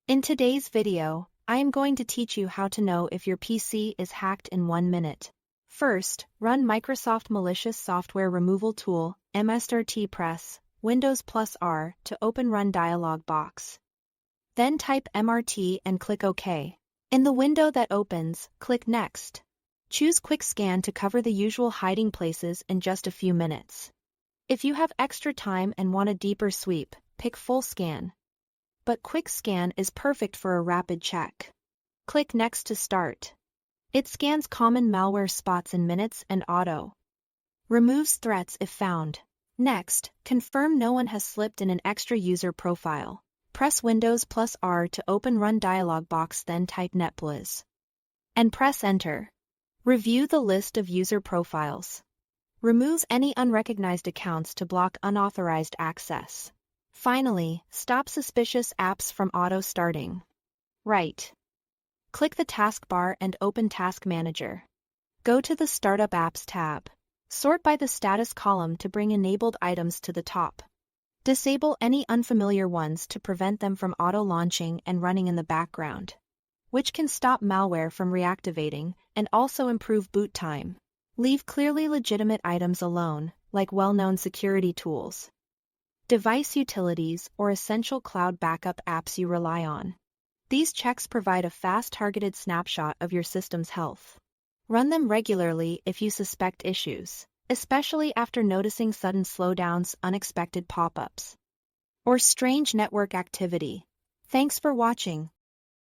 In today's video, I am going to teach you how to know if your PC is hacked in 1 minute. First, run Microsoft Malicious Software Removal Tool, MSRT press, Windows plus R to open Run dialog box. Then type MRT and click OK. In the window that opens, click Next. Choose Quick Scan to cover the usual hiding places in just a few minutes. If you have extra time and want a deeper sweep, pick Full Scan. But Quick Scan is perfect for a rapid check. Click Next to start. It scans common malware spots in minutes and auto removes threats if found. Next, confirm no one has slipped in an extra user profile. Press Windows plus R to open Run dialog box, then type netbliz and press Enter. Review the list of user profiles. Removes any unrecognized accounts to block unauthorized access. Finally, stop suspicious apps from auto-starting. Right. Click the taskbar and open Task Manager. Go to the Startup Apps tab. Sort by the status column to bring enabled items to the top. Disable any unfamiliar ones to prevent them from auto-launching and running in the background, which can stop malware from reactivating and also improve boot time. Leave clearly legitimate items alone, like well-known security tools, device utilities, or essential cloud backup apps you rely on. These checks provide a fast targeted snapshot of your system's health. Run them regularly if you suspect issues, especially after noticing sudden slowdowns, unexpected pop-ups, or strange network activity. Thanks for watching.